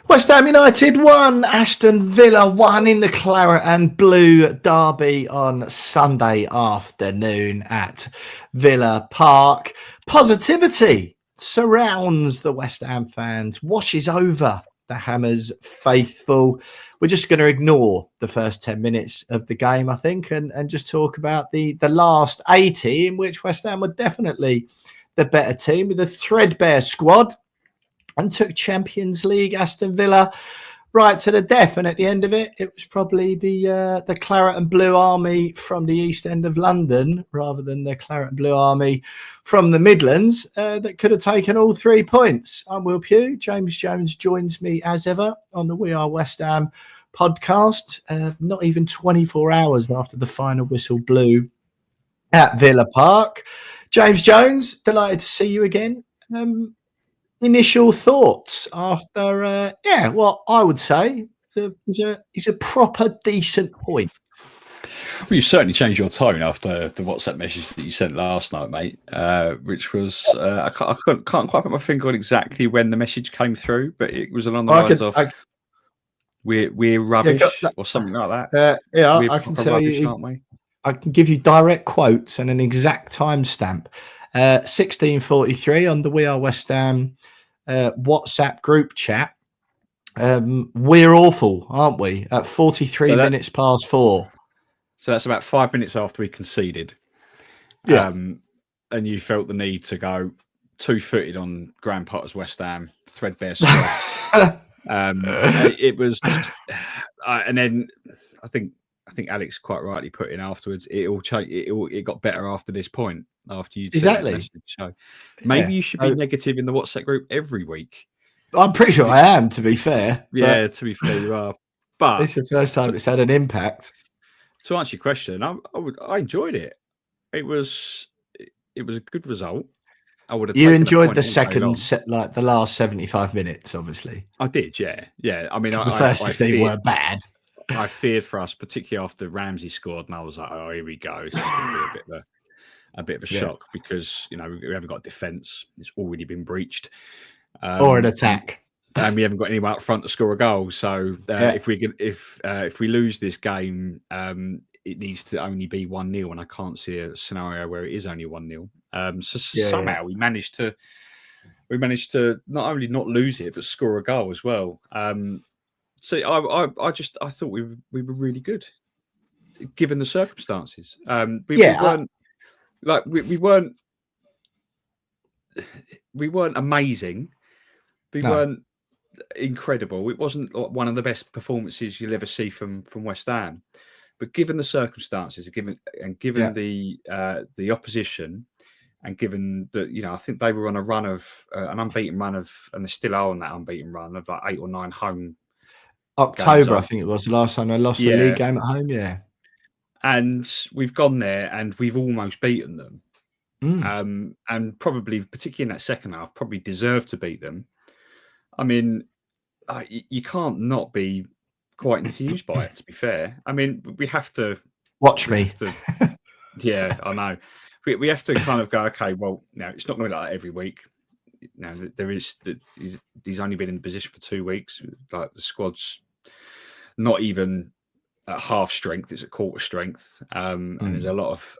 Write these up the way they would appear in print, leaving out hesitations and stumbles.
West Ham United 1, Aston Villa 1 in the claret and blue derby on Sunday afternoon at Villa Park. Positivity surrounds the West Ham fans, washes over the Hammers faithful. We're just going to ignore the first 10 minutes of the game, I think, and just talk about the last 80, in which West Ham were definitely the better team with a threadbare squad and took Champions League Aston Villa right to the death. And at the end of it, it was probably the Claret and Blue Army from the East End of London rather than the Claret and Blue Army from the Midlands that could have taken all 3 points. I'm Will Pugh. James Jones joins me as ever on the We Are West Ham podcast, not even 24 hours after the final whistle blew at Villa Park. James Jones, delighted to see you again. Initial thoughts after, what I would say is a proper decent point. Well, you certainly changed your tone after the WhatsApp message that you sent last night, mate, which was, I can't quite put my finger on exactly when the message came through, but it was along the lines of, we're rubbish or something like that. I can tell rubbish, you, aren't we? I can give you direct quotes and an exact timestamp. 16:43 on the We Are West Ham WhatsApp group chat. We're awful, aren't we? At 43 minutes past 4. So that's about 5 minutes after we conceded. Yeah. And you felt the need to go 2-footed on Graham Potter's West Ham, threadbare stuff. It was, and then I think Alex quite rightly put in afterwards. It got better after this point. After you exactly show, maybe you should be negative in the WhatsApp group every week. I'm pretty sure I am. To be fair, to be fair, you are. But it's the first time it's had an impact. To answer your question, I enjoyed it. It was a good result. I would have. You enjoyed the second set, like the last 75 minutes, obviously. I did, yeah. I mean, the first 15 were bad. I feared for us, particularly after Ramsey scored, and I was like, "Oh, here we go. This is going to be a bit of a shock because we haven't got defence. It's already been breached, or an attack, and we haven't got anyone up front to score a goal. So if we lose this game, it needs to only be 1-0, and I can't see a scenario where it is only 1-0. Somehow we managed to not only not lose it but score a goal as well. So I thought we were really good given the circumstances. We weren't amazing. We weren't incredible. It wasn't one of the best performances you'll ever see from West Ham. But given the circumstances, given the opposition, and given that I think they were on a run of an unbeaten run of, and they still are on that unbeaten run of like 8 or 9 home. October, I think it was the last time they lost the league game at home. Yeah. And we've gone there and we've almost beaten them. And probably, particularly in that second half, probably deserved to beat them. I mean, you can't not be quite enthused by it, to be fair. I mean, we have to... Watch me. Yeah, I know. We have to kind of go, okay, well, it's not going to be like that every week. He's only been in the position for 2 weeks. Like the squad's not even at half strength; it's at quarter strength, and there's a lot of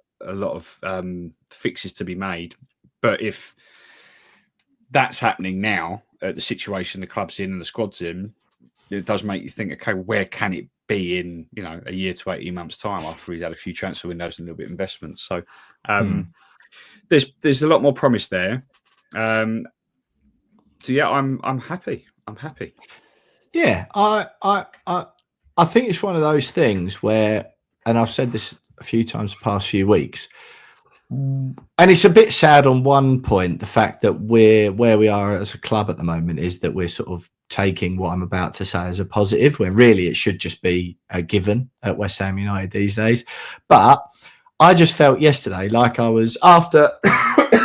fixes to be made. But if that's happening now, at the situation the club's in and the squad's in, it does make you think, okay, where can it be in a year to 18 months' time after he's had a few transfer windows and a little bit of investment? So there's a lot more promise there. I'm happy. Yeah, I think it's one of those things where, and I've said this a few times the past few weeks, and it's a bit sad on one point, the fact that where we are as a club at the moment is that we're sort of taking what I'm about to say as a positive, when really it should just be a given at West Ham United these days. But I just felt yesterday like I was after,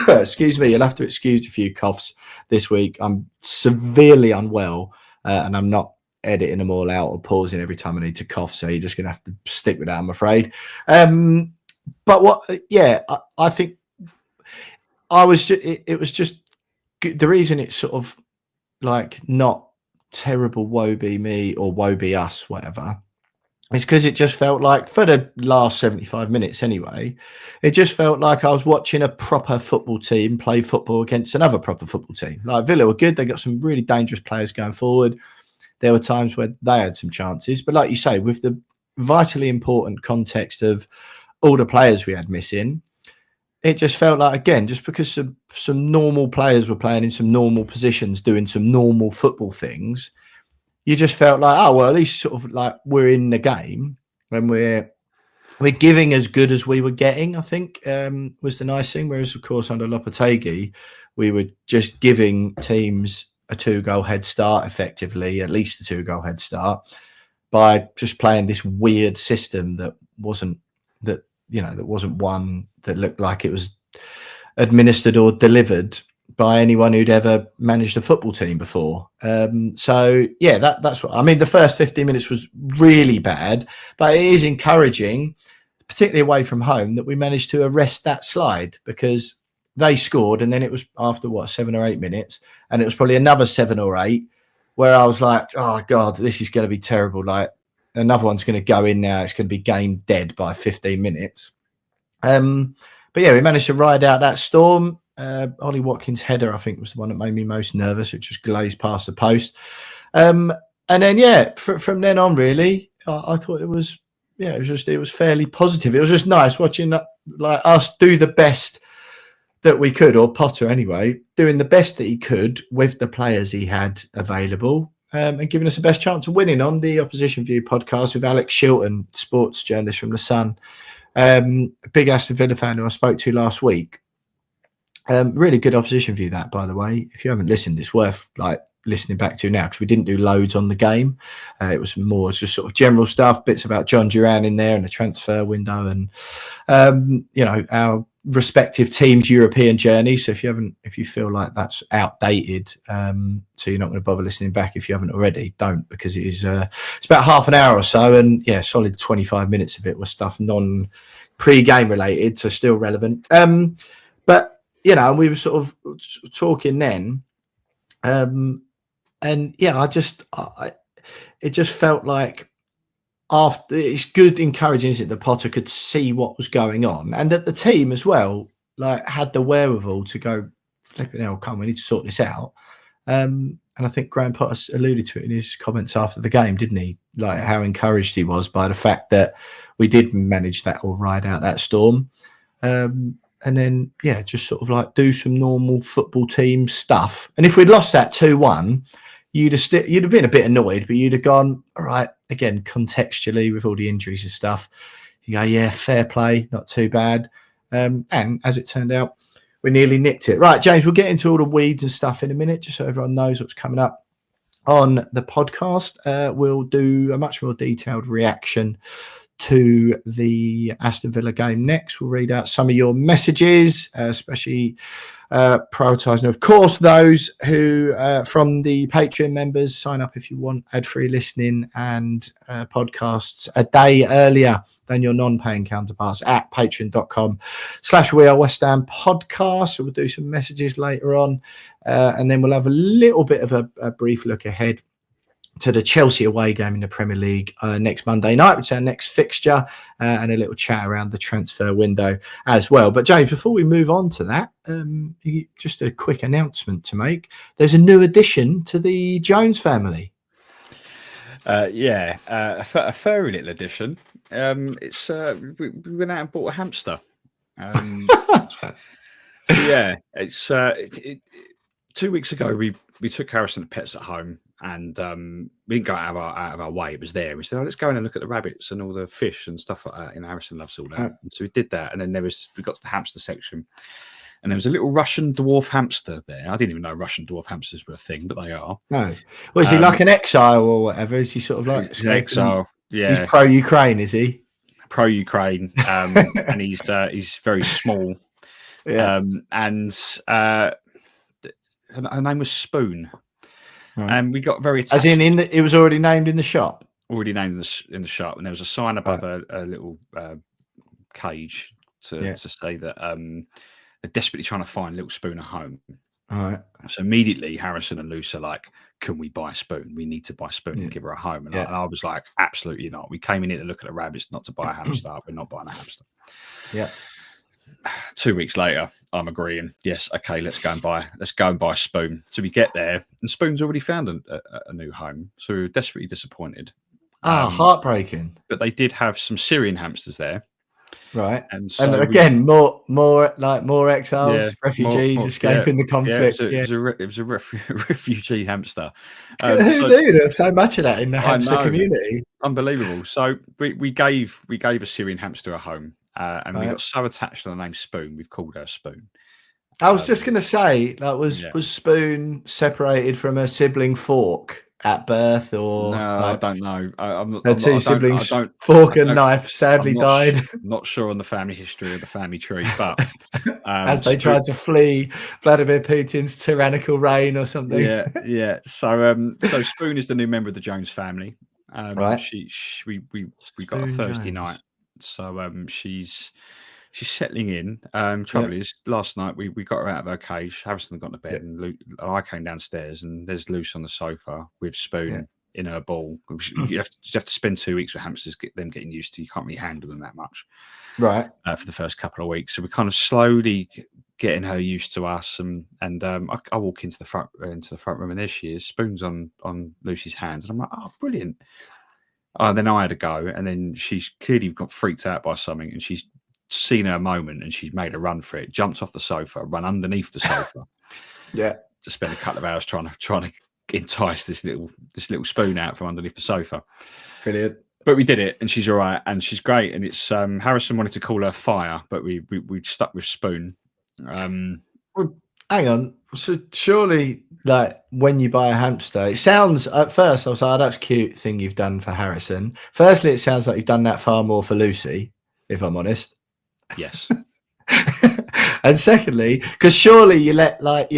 excuse me, you'll have to excuse a few coughs this week. I'm severely unwell and I'm not editing them all out or pausing every time I need to cough. So you're just going to have to stick with that, I'm afraid. But I think it was just the reason it's sort of like not terrible woe be me or woe be us, whatever. It's because it just felt like, for the last 75 minutes anyway, it just felt like I was watching a proper football team play football against another proper football team. Like Villa were good. They got some really dangerous players going forward. There were times where they had some chances. But like you say, with the vitally important context of all the players we had missing, it just felt like, again, just because some normal players were playing in some normal positions, doing some normal football things, you just felt like, oh, well, at least sort of like we're in the game when we're giving as good as we were getting, I think, was the nice thing. Whereas, of course, under Lopetegui, we were just giving teams a 2-goal head start, effectively, at least a 2-goal head start, by just playing this weird system that wasn't one that looked like it was administered or delivered by anyone who'd ever managed a football team before. So yeah, that's what I mean. The first 15 minutes was really bad, but it is encouraging, particularly away from home, that we managed to arrest that slide, because they scored and then it was after 7 or 8 minutes, and it was probably another 7 or 8 where I was like, oh God, this is going to be terrible. Like, another one's going to go in now. It's going to be game dead by 15 minutes. But yeah, we managed to ride out that storm. Ollie Watkins' header, I think, was the one that made me most nervous, which just glazed past the post. And then, yeah, from then on, really, I thought it was fairly positive. It was just nice watching like us do the best that we could, or Potter anyway, doing the best that he could with the players he had available, and giving us the best chance of winning on the Opposition View podcast with Alex Shilton, sports journalist from The Sun. Big Aston Villa fan who I spoke to last week. Really good Opposition View, that, by the way. If you haven't listened, it's worth listening back to now, because we didn't do loads on the game. It was more just sort of general stuff, bits about John Duran in there and the transfer window, and our respective teams' European journey. So if you feel like that's outdated, so you're not going to bother listening back if you haven't already, don't, because it is it's about half an hour or so, and yeah, solid 25 minutes of it was stuff non pre-game related, so still relevant. But we were sort of talking then, and yeah, it just felt like, after, it's good, encouraging, isn't it, that Potter could see what was going on, and that the team as well had the wherewithal to go, flipping hell, come, we need to sort this out. And I think Graham Potter alluded to it in his comments after the game, didn't he? Like how encouraged he was by the fact that we did manage that, or ride out that storm. And then, yeah, just sort of do some normal football team stuff. And if we'd lost that 2-1, you'd have been a bit annoyed, but you'd have gone, all right, again, contextually with all the injuries and stuff, you go, yeah, fair play, not too bad. And as it turned out, we nearly nicked it. Right, James, we'll get into all the weeds and stuff in a minute, just so everyone knows what's coming up on the podcast. We'll do a much more detailed reaction to the Aston Villa game next. We'll read out some of your messages, especially prioritising, of course, those who from the Patreon members. Sign up if you want ad-free listening and podcasts a day earlier than your non-paying counterparts at patreon.com/wearewestham podcast. So we'll do some messages later on, and then we'll have a little bit of a brief look ahead to the Chelsea away game in the Premier League next Monday night, which is our next fixture, and a little chat around the transfer window as well. But James, before we move on to that, just a quick announcement to make. There's a new addition to the Jones family. A furry little addition. It's we went out and bought a hamster. It's 2 weeks ago we took Harrison to Pets at Home, and we didn't go out of our way. It was there. We said, let's go in and look at the rabbits and all the fish and stuff like that. Harrison loves all that. And so we did that, and then we got to the hamster section, and there was a little Russian dwarf hamster there. I didn't even know Russian dwarf hamsters were a thing, but they are. No. Well, is he like an exile or whatever? Is he sort of like an exile? Yeah. He's pro-Ukraine, is he? Pro-Ukraine, and he's very small. Yeah. Her name was Spoon. Right. And we got very attached. As in it was already named in the shop? Already named in the shop. And there was a sign above a little cage to say that they're desperately trying to find little Spoon a home. All right. So immediately Harrison and Luce are like, can we buy a spoon? We need to buy a spoon and give her a home. And, I was like, absolutely not. We came in here to look at the rabbits, not to buy a hamster. We're not buying a hamster. Yeah. 2 weeks later, I'm agreeing. Yes, okay, let's go and buy a spoon. So we get there, and Spoon's already found a new home. So we were desperately disappointed. Heartbreaking. But they did have some Syrian hamsters there. Right. And so again, more exiles, refugees escaping the conflict. It was a refugee hamster. Who knew there was so much of that in the hamster community? Unbelievable. So we gave a Syrian hamster a home, and we got so attached to the name Spoon, we've called her Spoon. I was just going to say, was Spoon separated from her sibling Fork at birth, or no? I don't know. Her two siblings, Fork and Knife, sadly died. Not sure on the family history of the family tree, but as they tried to flee Vladimir Putin's tyrannical reign or something. Yeah. So Spoon is the new member of the Jones family. Right. We got a Thursday night, so she's settling in. Trouble is, last night we got her out of her cage. Harrison got to bed, and I came downstairs, and there's Luce on the sofa with Spoon in her ball. You have to spend 2 weeks with hamsters, get them getting used to. You can't really handle them that much, right? For the first couple of weeks, so we're kind of slowly getting her used to us. And I walk into the front room, and there she is. Spoon's on Lucy's hands, and I'm like, oh, brilliant. Then I had to go, and then she's clearly got freaked out by something, and she's seen her moment, and she's made a run for it. Jumps off the sofa, run underneath the sofa. To spend a couple of hours trying to entice this little Spoon out from underneath the sofa. Brilliant. But we did it, and she's all right, and she's great. And it's Harrison wanted to call her Fire, but we stuck with Spoon. Well, hang on. So surely, like, when you buy a hamster, it sounds, at first I was like, oh, that's a cute thing you've done for Harrison. Firstly, it sounds like you've done that far more for Lucy, if I'm honest. Yes. And secondly, because surely you let, like,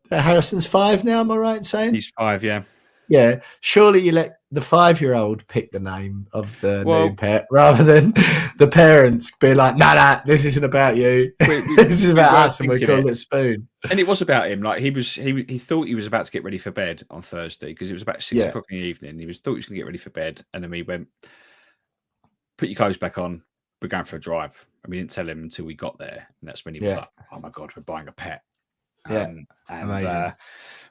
Harrison's 5 now, am I right in saying? He's 5, yeah. Yeah, surely you let the 5-year-old pick the name of the new pet rather than the parents be like, nah, this isn't about you. This is about us, and we call it Spoon. And it was about him. Like, he thought he was about to get ready for bed on Thursday, because it was about 6 o'clock in the evening. Thought he was going to get ready for bed, and then we went, put your clothes back on. We're going for a drive. And we didn't tell him until we got there, and that's when he was like, "Oh my god, we're buying a pet." Amazing.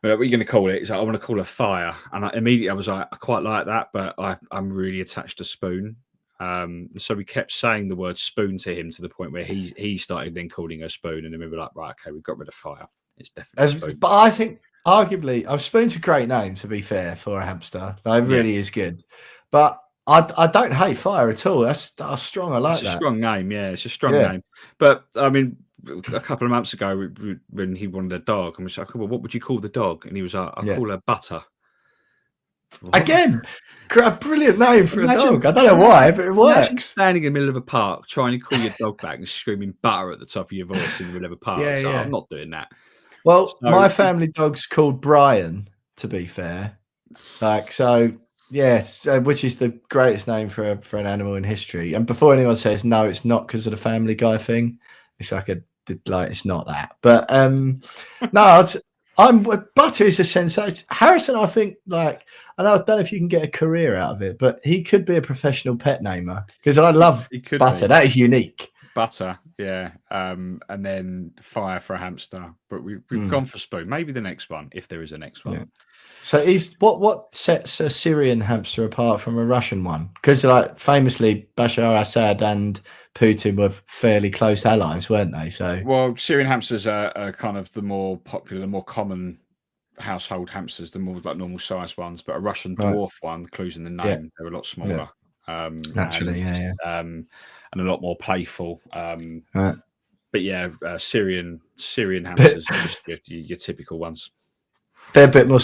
But what are you going to call it? He's like, I want to call her Fire. And immediately I was like, I quite like that, but I'm really attached to Spoon. So we kept saying the word Spoon to him, to the point where he started then calling her Spoon, and then we were like, right, okay, we've got rid of Fire. It's definitely Spoon. But I think arguably, Spoon's a great name, to be fair, for a hamster. Like, it really is good. But I don't hate Fire at all. That's strong. I like that. It's a strong name, yeah. It's a strong name. But I mean, a couple of months ago, when he wanted a dog, and we was like, well, what would you call the dog? And he was like, I'll call her Butter. What? Again, a brilliant name for a dog. I don't know why, but it works. Standing in the middle of a park, trying to call your dog back and screaming Butter at the top of your voice in the middle of a park. I'm not doing that. Well, my family dog's called Brian, to be fair. Yes, which is the greatest name for an animal in history. And before anyone says no, it's not because of the Family Guy thing. It's it's not that. But no, Butter is a sensation. Harrison, I think, I don't know if you can get a career out of it, but he could be a professional pet namer, because I love Butter. That is unique. Butter, yeah. And then Fire for a hamster. But we've gone for Spoon. Maybe the next one, if there is a next one. Yeah. So what sets a Syrian hamster apart from a Russian one? Because famously, Bashar al-Assad and Putin were fairly close allies, weren't they? So Syrian hamsters are kind of the more popular, the more common household hamsters, the more like normal sized ones. But a Russian dwarf one, clues in the name, they're a lot smaller. Naturally, and a lot more playful. But Syrian hamsters are just your typical ones. They're a bit more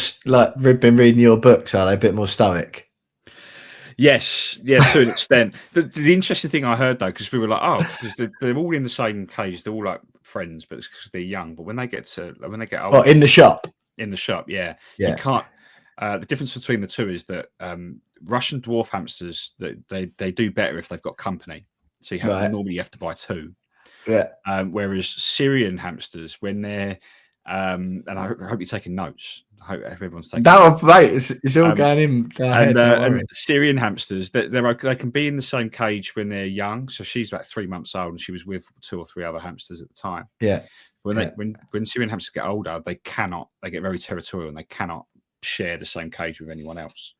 we've been reading your books, are they? A bit more stoic. Yes, to an extent. The interesting thing I heard, though, because we were like, because they're all in the same cage, they're all like friends, but it's because they're young. But when they get older, in the shop, you can't. The difference between the two is that Russian dwarf hamsters, they do better if they've got company. So normally you have to buy 2. Yeah. Whereas Syrian hamsters, when they're And I hope you're taking notes. I hope everyone's taking notes. Mate, it's all going in ahead. And Syrian hamsters, they can be in the same cage when they're young. So she's about 3 months old, and she was with 2 or 3 other hamsters at the time. Yeah. When Syrian hamsters get older, they get very territorial, and they cannot share the same cage with anyone else.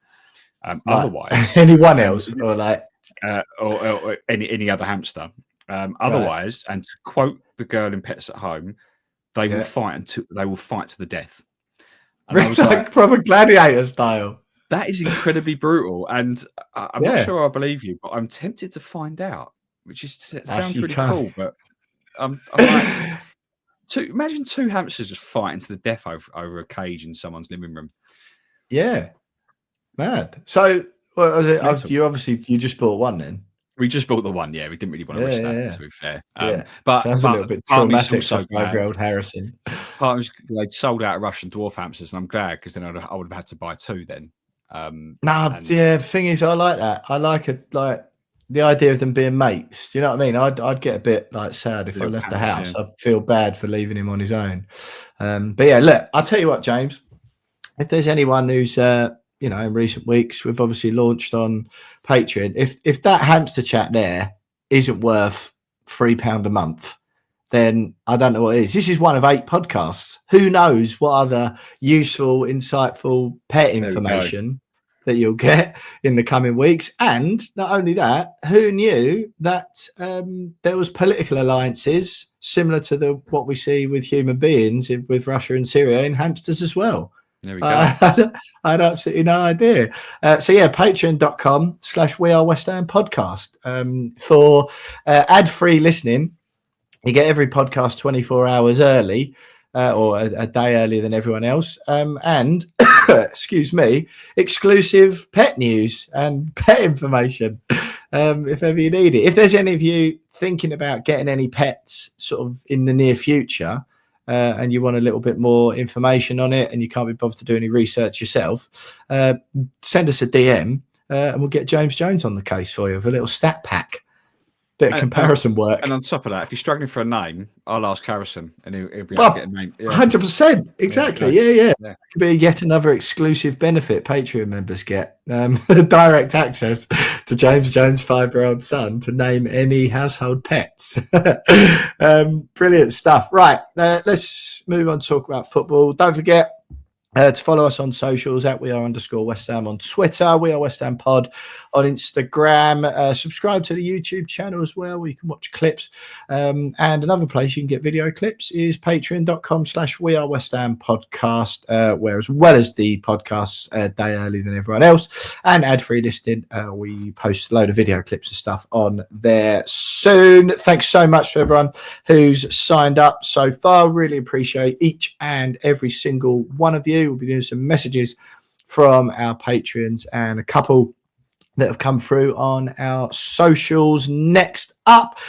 Otherwise, anyone else, or any other hamster. Otherwise, and to quote the girl in Pets at Home, they will fight to the death. And I was like proper gladiator style. That is incredibly brutal, and I'm not sure I believe you, but I'm tempted to find out. Which sounds really cool, but I'm like, imagine 2 hamsters just fighting to the death over a cage in someone's living room. Yeah, mad. So, what was it? You just bought one then. We just bought the one. Yeah, we didn't really want to risk that. To be fair, but sounds a little bit traumatic for 5-year-old Harrison. They'd sold out Russian dwarf hamsters, and I'm glad, because then I would have had to buy 2 then. The thing is, I like that. I like it, like the idea of them being mates. Do you know what I mean? I'd get a bit like sad if I left the house. I'd feel bad for leaving him on his own. But yeah, look, I'll tell you what, James. If there's anyone who's in recent weeks, we've obviously launched on Patreon. If that hamster chat there isn't worth £3 a month, then I don't know what is. This is one of 8 podcasts. Who knows what other useful, insightful pet information that you'll get in the coming weeks. And not only that, who knew that there was political alliances similar to what we see with human beings with Russia and Syria in hamsters as well. There we go. I had absolutely no idea. Patreon.com/We Are West Ham podcast. For ad-free listening, you get every podcast 24 hours early, or a day earlier than everyone else. And, excuse me, exclusive pet news and pet information, if ever you need it. If there's any of you thinking about getting any pets sort of in the near future, and you want a little bit more information on it, and you can't be bothered to do any research yourself, send us a DM, and we'll get James Jones on the case for you with a little stat pack. Bit of comparison work. And on top of that, if you're struggling for a name, I'll ask Harrison, and he'll be able to get a name. 100%. Exactly. Yeah. Could be yet another exclusive benefit Patreon members get. Direct access to James Jones' 5-year-old son to name any household pets. Brilliant stuff. Right. Let's move on to talk about football. Don't forget to follow us on socials at @WeAre_West Ham on Twitter, We Are West Ham Pod on Instagram. Subscribe to the YouTube channel as well, where you can watch clips. And another place you can get video clips is patreon.com/We Are West Ham podcast, where as well as the podcasts a day earlier than everyone else and ad-free listing, we post a load of video clips and stuff on there soon. Thanks so much to everyone who's signed up so far. Really appreciate each and every single one of you. We'll be doing some messages from our Patreons and a couple that have come through on our socials. Next up,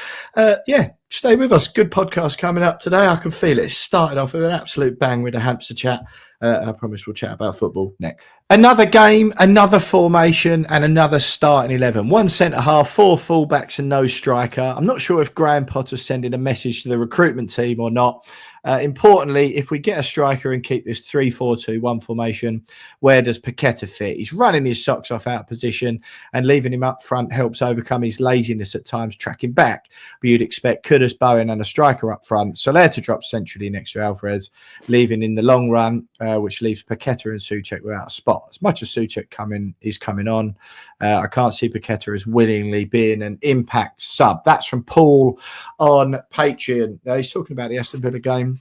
stay with us. Good podcast coming up today. I can feel it. It started off with an absolute bang with a hamster chat, and I promise we'll chat about football next. Another game, another formation, and another starting 11. 1 centre-half, 4 full-backs and no striker. I'm not sure if Graham Potter's sending a message to the recruitment team or not. Importantly, if we get a striker and keep this 3-4-2-1 formation, where does Paqueta fit? He's running his socks off out of position, and leaving him up front helps overcome his laziness at times tracking back. But you'd expect Kudus, Bowen and a striker up front. Soler to drop centrally next to Alvarez, leaving in the long run, which leaves Paqueta and Souček without a spot. As much as Souček is coming on, I can't see Paqueta as willingly being an impact sub. That's from Paul on Patreon. He's talking about the Aston Villa game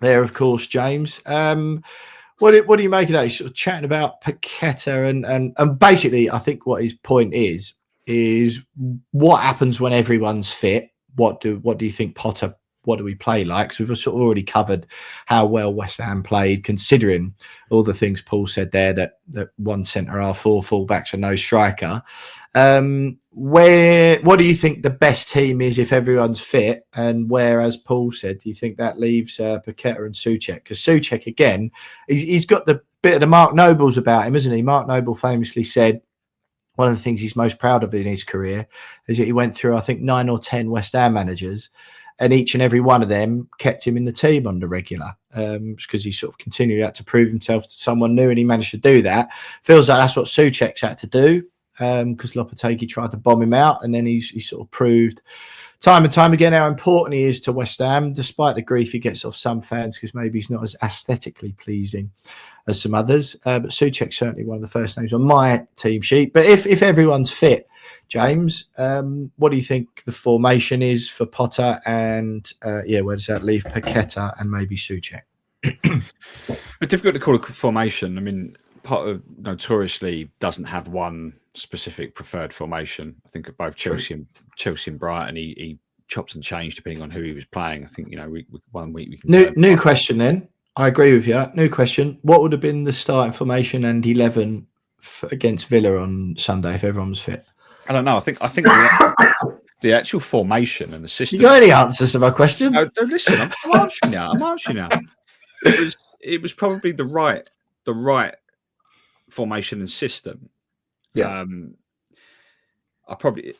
there, of course, James. What do you make of that? He's sort of chatting about Paqueta and basically, I think what his point is what happens when everyone's fit. What do you think Potter? What do we play like? So we've sort of already covered how well West Ham played, considering all the things Paul said there, that 1 centre-half, 4 full-backs and no striker. What do you think the best team is if everyone's fit? And where, as Paul said, do you think that leaves Paqueta and Souček? Because Souček, again, he's got the bit of the Mark Nobles about him, isn't he? Mark Noble famously said one of the things he's most proud of in his career is that he went through, I think, 9 or 10 West Ham managers. and each and every one of them kept him in the team on the regular, because he sort of continually had to prove himself to someone new, and he managed to do that. Feels like that's what Souček's had to do, because Lopetegui tried to bomb him out, and then he sort of proved time and time again how important he is to West Ham, despite the grief he gets off some fans because maybe he's not as aesthetically pleasing as some others. But Souček's certainly one of the first names on my team sheet. But if everyone's fit, James, what do you think the formation is for Potter? And where does that leave Paqueta and maybe Souček? It's difficult to call a formation. I mean, Potter notoriously doesn't have one specific preferred formation. I think at both Chelsea and Brighton, he chops and changed depending on who he was playing. I think, one week we can... New question then. I agree with you. New question. What would have been the starting formation and 11 against Villa on Sunday if everyone was fit? I don't know. I think the actual formation and the system... You got any answers to my questions? No, listen, I'm answering now. It was probably the right formation and system. Yeah. I probably,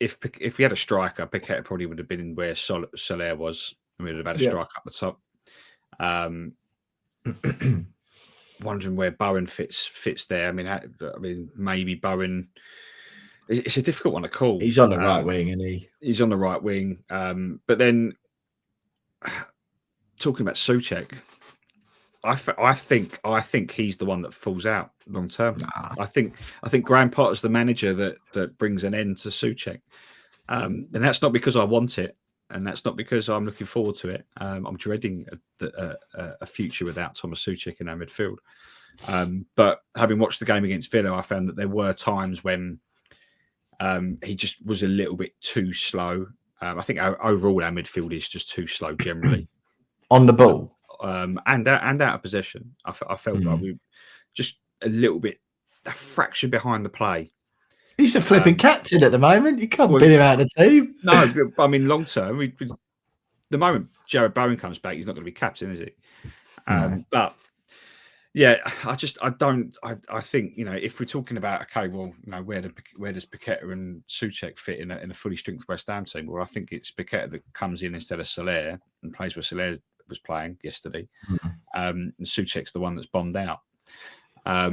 if we had a striker, Paqueta probably would have been where Soler was. I mean, we'd have had a striker up the top. Wondering where Bowen fits there. I mean, maybe Bowen. It's a difficult one to call. He's on the right wing, isn't he? He's on the right wing. But then talking about Souček, I think he's the one that falls out long term. Nah. I think Graham Potter's the manager that brings an end to Souček, and that's not because I want it, and that's not because I'm looking forward to it. I'm dreading a future without Thomas Souček in our midfield. But having watched the game against Villa, I found that there were times when he just was a little bit too slow. I think overall our midfield is just too slow generally on the ball. And out of possession. I felt like we just a little bit a fraction behind the play. He's a flipping captain at the moment. You can't beat him out of the team. No, I mean long term. The moment Jared Bowen comes back, he's not going to be captain, is he? No. But yeah, I think if we're talking about where does Paqueta and Souček fit in a fully strength West Ham team? Well, I think it's Paqueta that comes in instead of Soler and plays where Soler was playing yesterday. And Souček's the one that's bombed out. I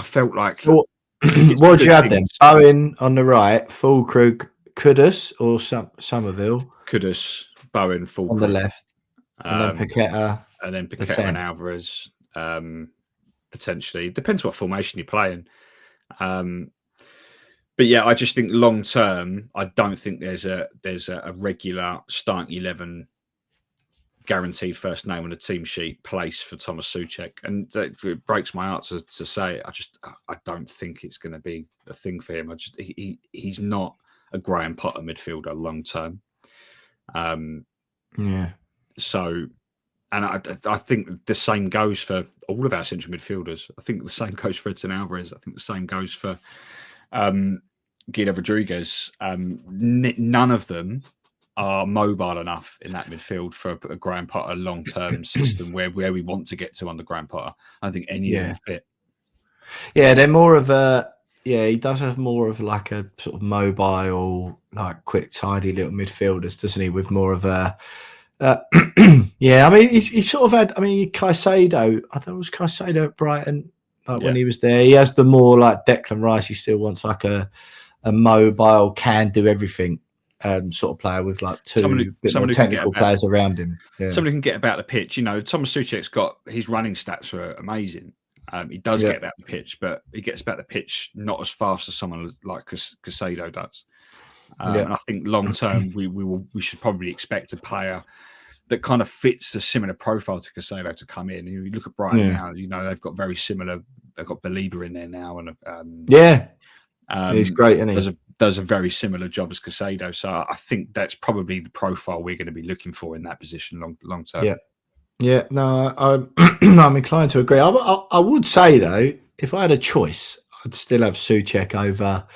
felt like... what would you have then? Bowen on the right, Fulkrug, Kudus or Somerville? Kudus, Bowen, Fulkrug. On the left. And then Paqueta. And then Paqueta and Alvarez, potentially. Depends what formation you're playing. But yeah, I just think long term, I don't think there's a regular starting 11 guaranteed first name on the team sheet place for Thomas Souček, and it breaks my heart to say I don't think it's going to be a thing for him. He's not a Graham Potter midfielder long term. So, and I think the same goes for all of our central midfielders. I think the same goes for Edson Alvarez. I think the same goes for Guido Rodriguez. None of them are mobile enough in that midfield for a Graham Potter long-term system where we want to get to under Graham Potter. I don't think any of them fit. Yeah, they're more of a... Yeah, he does have more of like a sort of mobile, like quick, tidy little midfielders, doesn't he? With more of a... yeah, I mean, he sort of had... I mean, Caicedo, I thought it was Caicedo at Brighton, when he was there. He has the more like Declan Rice. He still wants like a mobile, can do everything sort of player with like two more technical players around him. Yeah. Somebody can get about the pitch. Thomas Souček's got his running stats are amazing. He does get about the pitch, but he gets about the pitch not as fast as someone like Caicedo does. And I think long term, we should probably expect a player that kind of fits a similar profile to Caicedo to come in. You look at Brighton now, they've got very similar. They've got Belieber in there now, and he's great, isn't he? Does a very similar job as Caicedo. So I think that's probably the profile we're going to be looking for in that position long term. Yeah. No, I'm inclined to agree. I would say though, if I had a choice, I'd still have Souček over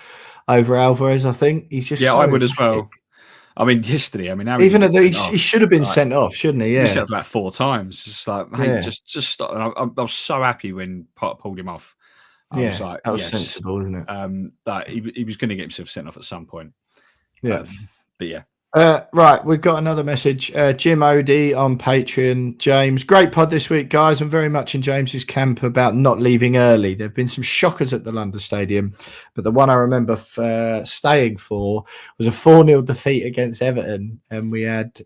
Alvarez. I think he's just I would as well. I mean, yesterday, even though he should have been sent off, shouldn't he? Yeah, he sent off about 4 times. Just like, hey, just stop. And I was so happy when Potter pulled him off. I was like, that was sensible, isn't it? That he was going to get himself sent off at some point. Yeah, but yeah, Right, we've got another message. Jim Odie on Patreon. James, great pod this week, guys. I'm very much in James's camp about not leaving early. There have been some shockers at the London Stadium, but the one I remember staying for was a 4-0 defeat against Everton, and we had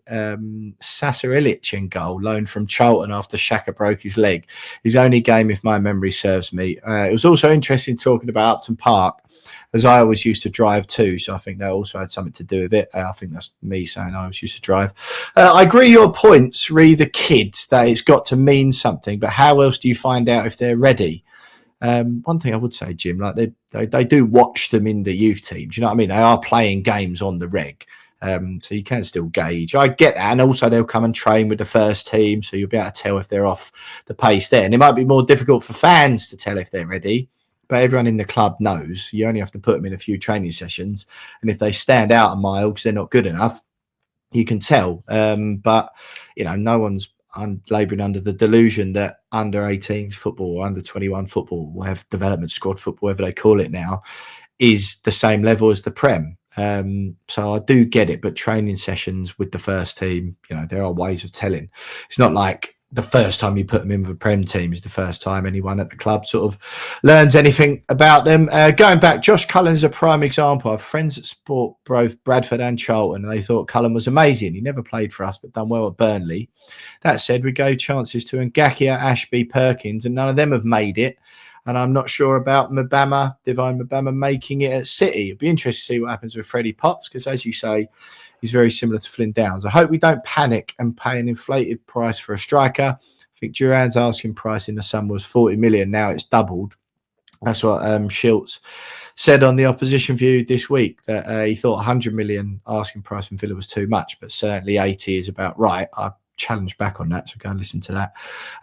Sasa Ilic in goal, loaned from Charlton after Xhaka broke his leg. His only game, if my memory serves me. It was also interesting talking about Upton Park, as I always used to drive too, so I think that also had something to do with it. I think that's me saying I always used to drive. I agree your points, the kids, that it's got to mean something, but how else do you find out if they're ready? One thing I would say, Jim, like they do watch them in the youth teams. You know what I mean? They are playing games on the reg. So you can still gauge. I get that. And also they'll come and train with the first team, so you'll be able to tell if they're off the pace there. And it might be more difficult for fans to tell if they're ready, but everyone in the club knows. You only have to put them in a few training sessions, and if they stand out a mile because they're not good enough, you can tell. But no one's labouring under the delusion that under 18s football or under 21 football, whatever development squad football, whatever they call it now, is the same level as the Prem. So I do get it, but training sessions with the first team, there are ways of telling. It's not like the first time you put them in with a Prem team is the first time anyone at the club sort of learns anything about them. Going back, Josh Cullen is a prime example. I have friends that support both Bradford and Charlton, and they thought Cullen was amazing. He never played for us, but done well at Burnley. That said, we gave chances to Ngakia, Ashby, Perkins, and none of them have made it. And I'm not sure about Divine Mabama making it at City. It'd be interesting to see what happens with Freddie Potts, because as you say, he's very similar to Flynn Downs. I hope we don't panic and pay an inflated price for a striker. I think Duran's asking price in the summer was 40 million. Now it's doubled. That's what Schiltz said on the opposition view this week, that he thought 100 million asking price from Villa was too much, but certainly 80 is about right. I challenge back on that, so go and listen to that.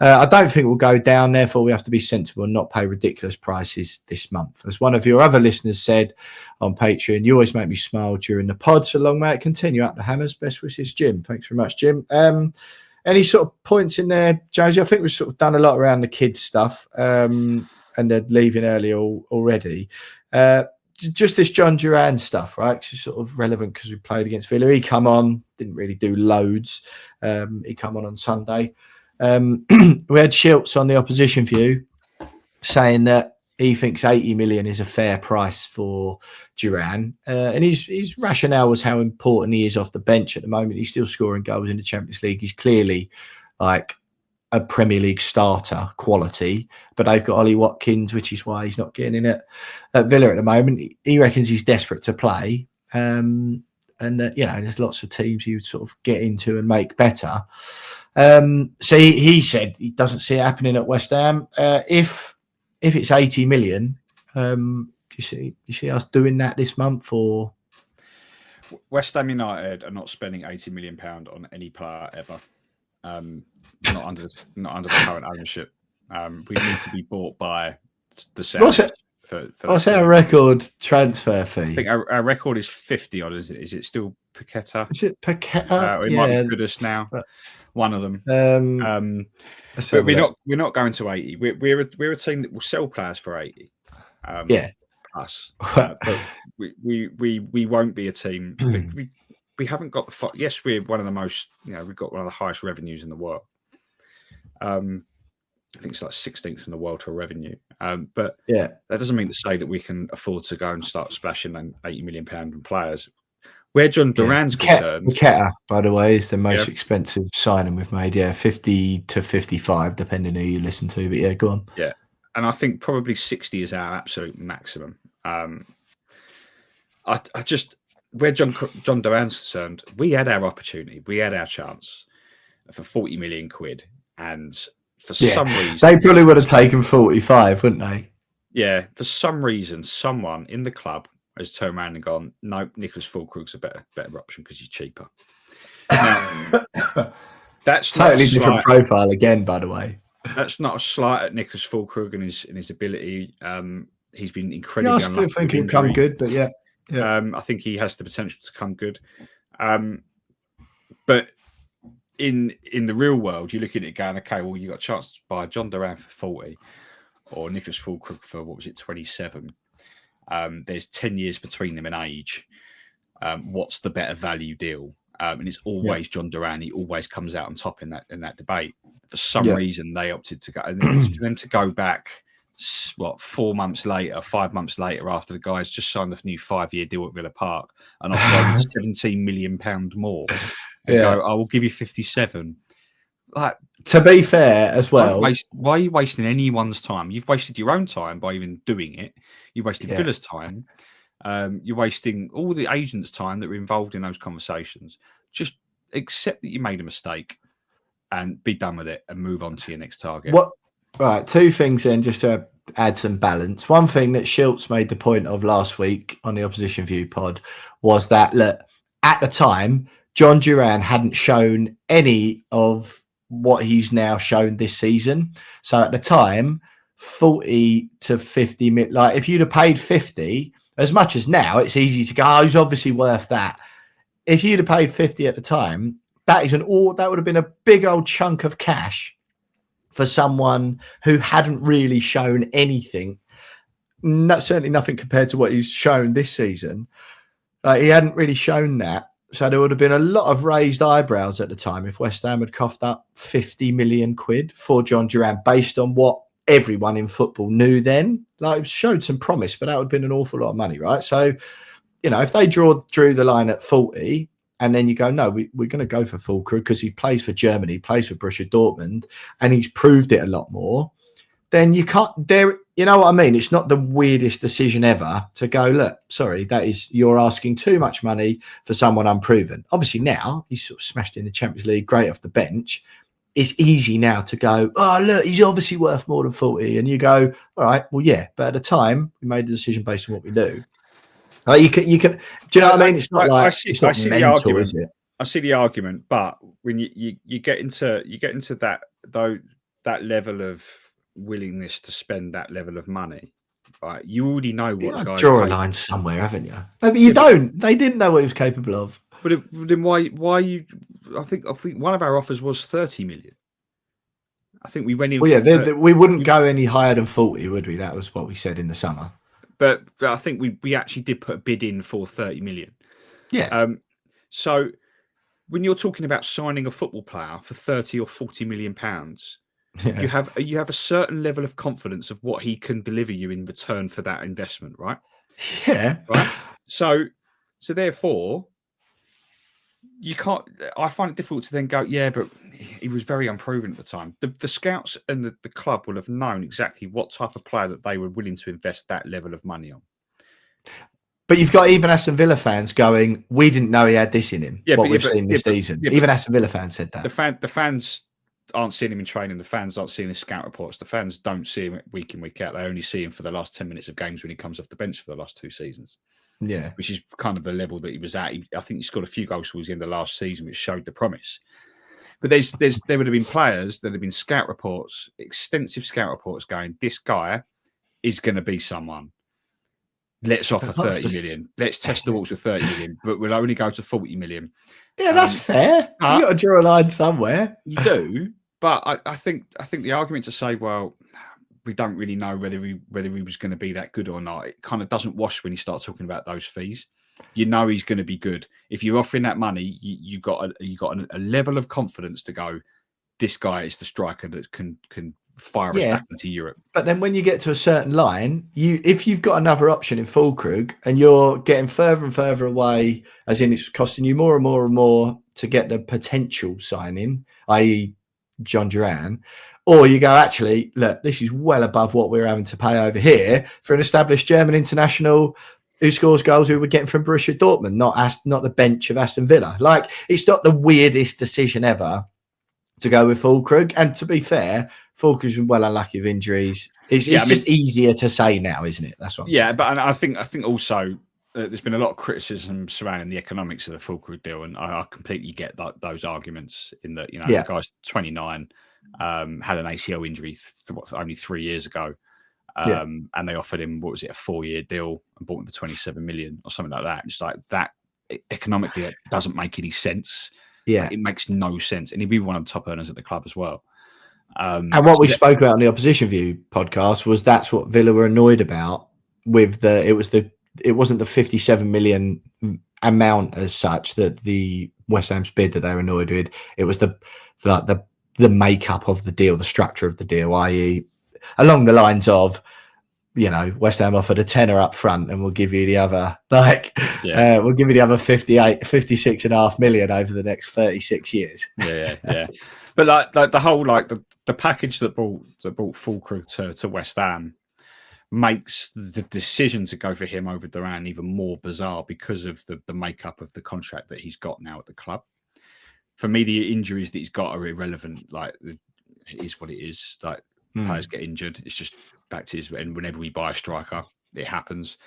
I don't think we'll go down, therefore we have to be sensible and not pay ridiculous prices this month. As one of your other listeners said on Patreon, you always make me smile during the pod, so long may it continue. Up the hammers. Best wishes, Jim. Thanks very much, Jim. Any sort of points in there, Josie? I think we've sort of done a lot around the kids stuff, and they're leaving early already. Just this John Duran stuff, right? It's sort of relevant because we played against Villa. He come on, didn't really do loads. He come on Sunday. We had Schiltz on the opposition view saying that he thinks 80 million is a fair price for Duran. And his rationale was how important he is off the bench at the moment. He's still scoring goals in the Champions League. He's clearly like a Premier League starter quality, but they've got Ollie Watkins, which is why he's not getting in at Villa at the moment. He reckons he's desperate to play. And there's lots of teams you sort of get into and make better. So he said he doesn't see it happening at West Ham. If it's 80 million, do you see us doing that this month? Or West Ham United are not spending £80 million on any player ever. Not under the current ownership. We need to be bought by the Saudis. What's our record transfer fee? I think our record is 50 odd. Is it still Paqueta? Is it Paqueta? It might be Goodus now. One of them. But we're not going to 80. We're a team that will sell players for 80. Plus, but we won't be a team. We haven't got the. Yes, we're one of the most. We've got one of the highest revenues in the world. I think it's like 16th in the world for revenue. But that doesn't mean to say that we can afford to go and start splashing on £80 million on players. Where Jhon Duran's concerned, Paqueta, by the way, is the most expensive signing we've made. 50 to 55, depending who you listen to. But go on. Yeah, and I think probably 60 is our absolute maximum. I just where Jhon Duran's concerned, we had our opportunity, we had our chance for 40 million quid, and for some reason they probably would have taken 45, wouldn't they? Yeah, for some reason, someone in the club has turned around and gone, no, Nicholas Füllkrug's a better option because he's cheaper. Now, that's totally different profile again, by the way. That's not a slight at Nicholas Füllkrug and his ability. He's been incredibly unlucky. I still think he'll come good, but I think he has the potential to come good. But in the real world, you're looking at it going, okay, well, you got a chance to buy John Duran for 40 or Nicholas Füllkrug for 27. There's 10 years between them in age. what's the better value deal? And it's always John Duran. He always comes out on top in that debate. For some reason, they opted to go, and for them to go back, 4 months later, 5 months later, after the guys just signed a new 5-year deal at Villa Park and offered £17 million more, and go, "I will give you 57." Like, to be fair, as well, why are you wasting anyone's time? You've wasted your own time by even doing it. You wasted Villa's time. You're wasting all the agents' time that were involved in those conversations. Just accept that you made a mistake and be done with it and move on to your next target. Right, two things then, just to add some balance. One thing that Schultz made the point of last week on the Opposition View pod was that, look, at the time, John Duran hadn't shown any of what he's now shown this season. So at the time, 40 to 50, like if you'd have paid 50, as much as now, it's easy to go, "Oh, he's obviously worth that." If you'd have paid 50 at the time, that would have been a big old chunk of cash for someone who hadn't really shown anything. Certainly nothing compared to what he's shown this season. He hadn't really shown that. So there would have been a lot of raised eyebrows at the time if West Ham had coughed up 50 million quid for John Duran based on what everyone in football knew then. Like, it showed some promise, but that would have been an awful lot of money, right? So, if they drew the line at 40 and then you go, "No, we're going to go for Füllkrug because he plays for Germany, plays for Borussia Dortmund, and he's proved it a lot more," then you can't, you know what I mean? It's not the weirdest decision ever to go, "Look, sorry, you're asking too much money for someone unproven." Obviously now he's sort of smashed in the Champions League, great off the bench. It's easy now to go, "Oh, look, he's obviously worth more than 40. And you go, "All right, well, yeah." But at the time, we made the decision based on what we knew. Like, you can. Do you know what I mean? It's not like it's not mental, is it? I see the argument, but when you get into that level of willingness to spend that level of money, right? You already know what the guys draw a line somewhere, haven't you? No, but you don't. They didn't know what he was capable of. But then why you? I think one of our offers was 30 million. I think we went in. Well, yeah, we wouldn't go any higher than 40, would we? That was what we said in the summer. But I think we actually did put a bid in for 30 million. Yeah. So when you're talking about signing a football player for 30 or 40 million pounds, you have a certain level of confidence of what he can deliver you in return for that investment, right? Yeah. Right. So therefore, you can't. I find it difficult to then go, "Yeah, but he was very unproven at the time." The scouts and the club will have known exactly what type of player that they were willing to invest that level of money on. But you've got even Aston Villa fans going, "We didn't know he had this in him." Yeah, what we've seen this season. Even Aston Villa fans said that. The fans aren't seeing him in training. The fans aren't seeing his scout reports. The fans don't see him week in, week out. They only see him for the last 10 minutes of games when he comes off the bench for the last 2 seasons. Yeah, which is kind of the level that he was at. I think he scored a few goals towards the end of last season, which showed the promise. But there would have been players that have been scout reports, extensive scout reports, going, "This guy is going to be someone. Let's offer 30 million. Let's test the waters with 30 million, but we'll only go to 40 million." Yeah, that's fair. You got to draw a line somewhere. You do, but I think the argument to say, "Well, we don't really know whether he was going to be that good or not," it kind of doesn't wash when you start talking about those fees. You know he's going to be good. If you're offering that money, you got a level of confidence to go, "This guy is the striker that can fire us back into Europe." But then when you get to a certain line, if you've got another option in Füllkrug and you're getting further and further away, as in it's costing you more and more and more to get the potential signing, i.e. John Duran, or you go, "Actually, look, this is well above what we're having to pay over here for an established German international who scores goals who we're getting from Borussia Dortmund, not the bench of Aston Villa." Like, it's not the weirdest decision ever to go with Füllkrug. And to be fair, Füllkrug's been well unlucky with injuries. It's just easier to say now, isn't it? That's what I'm saying. But I think also there's been a lot of criticism surrounding the economics of the Füllkrug deal, and I completely get those arguments in that, the guy's 29, had an ACL injury only 3 years ago, and they offered him, what was it, a 4-year deal and bought him for 27 million or something like that. It's like that economically, it doesn't make any sense. Yeah, like, it makes no sense, and he'd be one of the top earners at the club as well. And what we spoke about on the Opposition View podcast was that's what Villa were annoyed about with it wasn't the 57 million amount as such that the West Ham's bid that they were annoyed with. It was the makeup of the deal, the structure of the deal, i.e., along the lines of, West Ham offered a tenner up front and we'll give you the other, we'll give you the other 56.5 million over the next 36 years. Yeah. But like the whole, the package that brought Füllkrug to West Ham makes the decision to go for him over Duran even more bizarre because of the makeup of the contract that he's got now at the club. For me, the injuries that he's got are irrelevant. Like, it is what it is. Like, players get injured. It's just back to his. And whenever we buy a striker, it happens.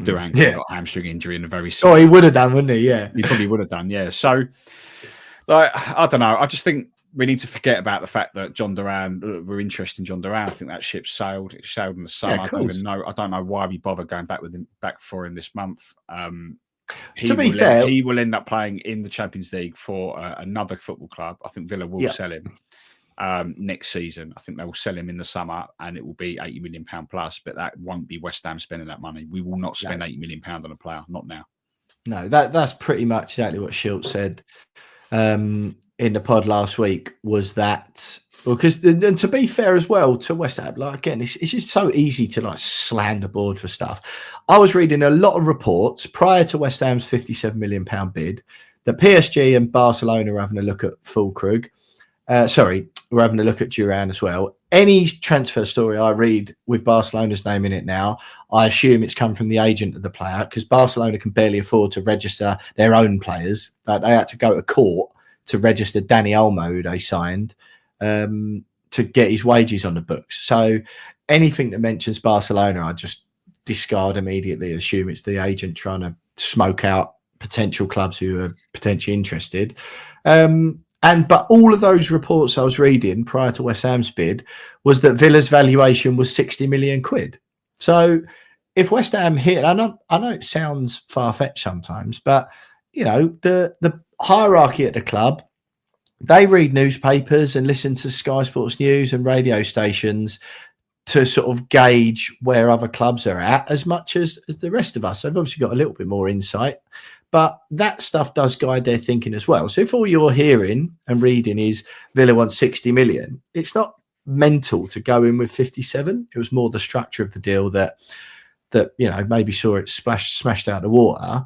Duran got a hamstring injury in a very. He would have done, wouldn't he? Yeah, he probably would have done. Yeah. So, I don't know. I just think we need to forget about the fact that John Duran. We're interested in John Duran. I think that ship sailed. It sailed in the summer. Yeah, I don't even know. I don't know why we bother going back for him this month. To be fair, he will end up playing in the Champions League for another football club. I think Villa will sell him next season. I think they will sell him in the summer, and it will be £80 million plus. But that won't be West Ham spending that money. We will not spend £80 million on a player. Not now. No, that's pretty much exactly what Schilt said in the pod last week. Was that because, and to be fair as well to West Ham, again, it's just so easy to slander board for stuff. I was reading a lot of reports prior to West Ham's £57 million bid that PSG and Barcelona are having a look at Füllkrug. We're having a look at Duran as well. Any transfer story I read with Barcelona's name in it now, I assume it's come from the agent of the player, because Barcelona can barely afford to register their own players. They had to go to court to register Dani Olmo, who they signed, to get his wages on the books. So anything that mentions Barcelona, I just discard immediately, assume it's the agent trying to smoke out potential clubs who are potentially interested. But all of those reports I was reading prior to West Ham's bid was that Villa's valuation was 60 million quid. So if West Ham hit, I know it sounds far-fetched sometimes, but the hierarchy at the club, they read newspapers and listen to Sky Sports News and radio stations to sort of gauge where other clubs are at as much as the rest of us. They've obviously got a little bit more insight. But that stuff does guide their thinking as well. So if all you're hearing and reading is Villa wants 60 million, it's not mental to go in with 57. It was more the structure of the deal that maybe saw it smashed out of the water.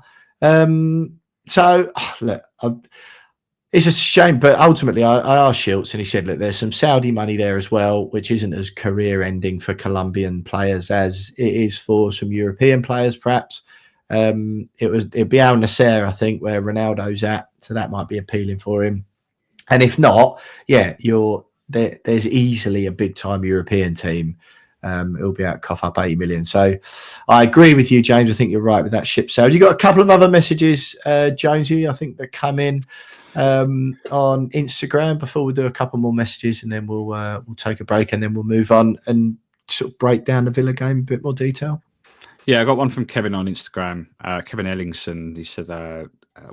It's a shame, but ultimately I asked Schultz and he said, look, there's some Saudi money there as well, which isn't as career-ending for Colombian players as it is for some European players, perhaps. It'd be Al Nasser, I think, where Ronaldo's at, so that might be appealing for him. And if not, there's easily a big-time European team. It'll be out cough up 80 million. So I agree with you, James. I think you're right with that ship sale. You got a couple of other messages, Jonesy, I think, that come in on Instagram before we do a couple more messages, and then we'll take a break, and then we'll move on and sort of break down the Villa game in a bit more detail. Yeah, I got one from Kevin on Instagram. Kevin Ellingson, he said,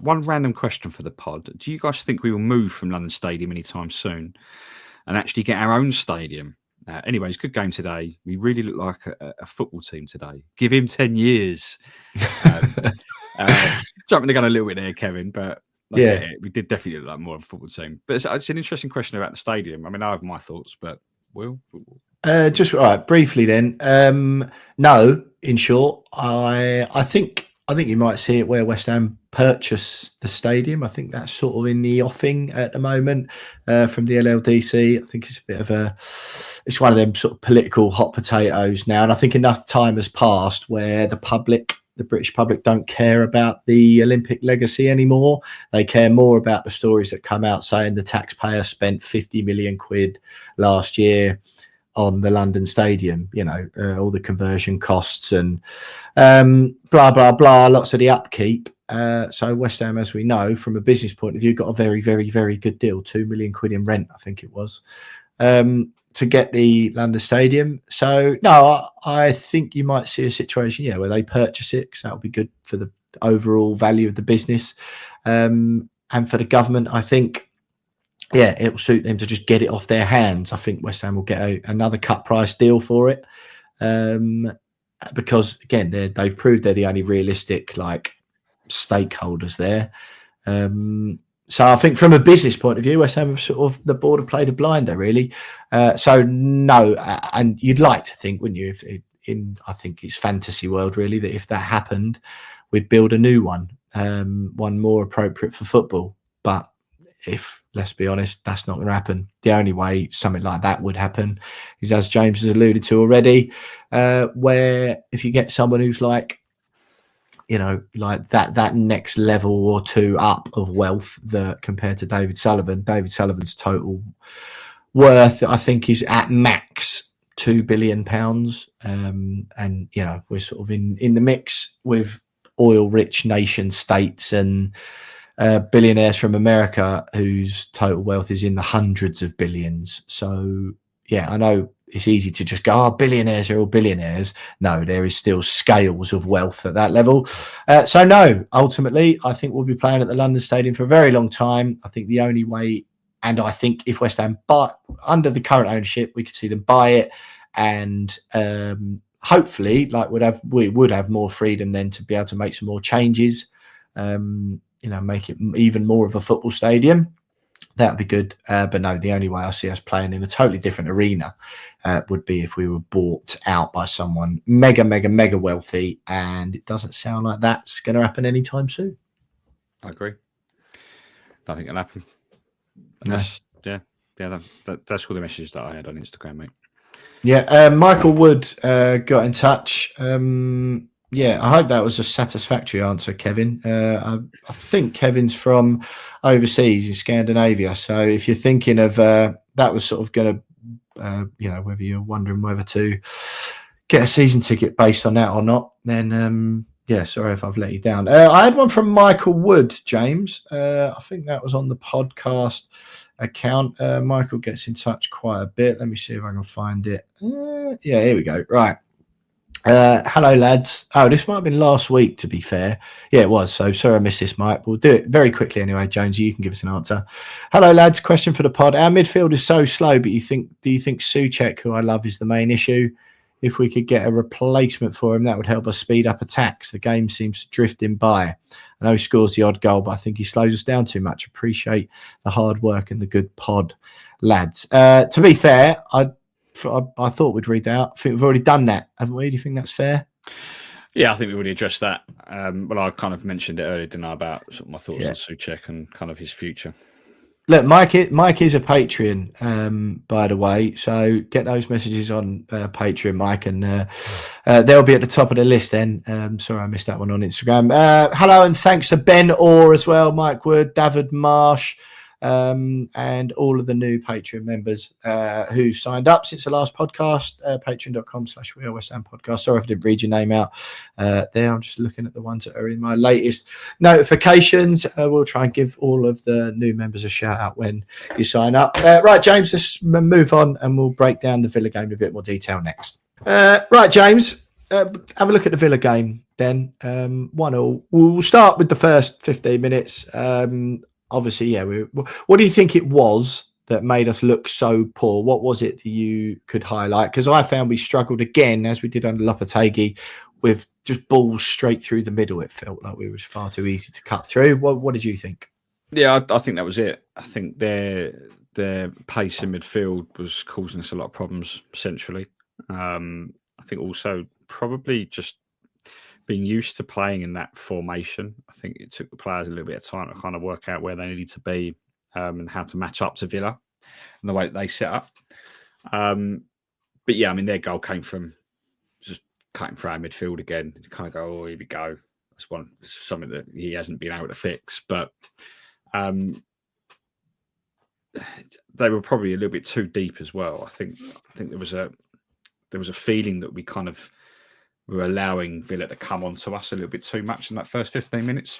one random question for the pod. Do you guys think we will move from London Stadium anytime soon and actually get our own stadium? Anyways, good game today. We really look like a football team today. Give him 10 years. Jumping the gun a little bit there, Kevin, but we did definitely look like more of a football team. But it's an interesting question about the stadium. I mean, I have my thoughts, but just all right, briefly then. No, in short, I think you might see it where West Ham purchase the stadium. I think that's sort of in the offing at the moment from the LLDC. I think it's a bit of it's one of them sort of political hot potatoes now. And I think enough time has passed where the British public don't care about the Olympic legacy anymore. They care more about the stories that come out saying the taxpayer spent 50 million quid last year on the London Stadium, all the conversion costs and blah, blah, blah, lots of the upkeep. So West Ham, as we know, from a business point of view, got a very, very, very good deal, 2 million quid in rent, I think it was, to get the London Stadium. So, no, I think you might see a situation, where they purchase it, because that will be good for the overall value of the business. And for the government, I think, it will suit them to just get it off their hands. I think West Ham will get another cut price deal for it. Because, again, they've proved they're the only realistic, stakeholders there. So I think from a business point of view, West Ham sort of the board have played a blinder, really. So no, and you'd like to think, wouldn't you? I think it's fantasy world, really, that if that happened, we'd build a new one, one more appropriate for football. But if, let's be honest, that's not going to happen. The only way something like that would happen is, as James has alluded to already, where if you get someone who's like, like that next level or two up of wealth that compared to David Sullivan's total worth, I think, is at max £2 billion. And, we're sort of in the mix with oil-rich nation states and billionaires from America whose total wealth is in the hundreds of billions. So, yeah, I know it's easy to just go, billionaires are all billionaires. No, there is still scales of wealth at that level. So, no, ultimately, I think we'll be playing at the London Stadium for a very long time. I think the only way, and I think if West Ham, under the current ownership, we could see them buy it, and hopefully, we would have more freedom then to be able to make some more changes. Make it even more of a football stadium. That'd be good. But no, the only way I see us playing in a totally different arena would be if we were bought out by someone mega, mega, mega wealthy. And it doesn't sound like that's going to happen anytime soon. I agree. Don't think it'll happen. No. That's all the messages that I had on Instagram, mate. Yeah, Michael Wood got in touch. I hope that was a satisfactory answer, Kevin. I think Kevin's from overseas in Scandinavia. So if you're thinking of that was sort of going to, whether you're wondering whether to get a season ticket based on that or not, then sorry if I've let you down. I had one from Michael Wood, James. I think that was on the podcast account. Michael gets in touch quite a bit. Let me see if I can find it. Here we go. Right. Hello, lads. Oh, this might have been last week, to be fair. Yeah, it was. So sorry I missed this, Mike. We'll do it very quickly anyway. Jonesy, you can give us an answer. Hello, lads. Question for the pod. Our midfield is so slow, but do you think Souček, who I love, is the main issue? If we could get a replacement for him, that would help us speed up attacks. The game seems to drift him by. I know he scores the odd goal, but I think he slows us down too much. Appreciate the hard work and the good pod, lads. To be fair, I thought we'd read that out. I think we've already done that, haven't we? Do you think that's fair? Yeah, I think we've already addressed that. I kind of mentioned it earlier, didn't I, about sort of my thoughts on Souček and kind of his future. Look, Mike is a Patreon, by the way. So get those messages on Patreon, Mike, and they'll be at the top of the list then. Sorry, I missed that one on Instagram. Hello, and thanks to Ben Orr as well, Mike Wood, David Marsh, and all of the new Patreon members who signed up since the last podcast. Patreon.com/We Are West Ham podcast. Sorry if I didn't read your name out there. I'm just looking at the ones that are in my latest notifications. We'll try and give all of the new members a shout out when you sign up. Right, James, let's move on and we'll break down the Villa game in a bit more detail next. Right, James, have a look at the Villa game then. 1-1. We'll start with the first 15 minutes. Obviously, what do you think it was that made us look so poor? What was it that you could highlight? Because I found we struggled again, as we did under Lopetegui, with just balls straight through the middle. It felt like we was far too easy to cut through. What did you think? Yeah, I think that was it. I think their pace in midfield was causing us a lot of problems centrally. I think also probably just being used to playing in that formation. I think it took the players a little bit of time to kind of work out where they needed to be and how to match up to Villa and the way that they set up. But yeah, I mean, their goal came from just cutting through our midfield again. You kind of go, oh, here we go. That's something that he hasn't been able to fix. But they were probably a little bit too deep as well. I think there was a feeling that we kind of were allowing Villa to come onto us a little bit too much in that first 15 minutes.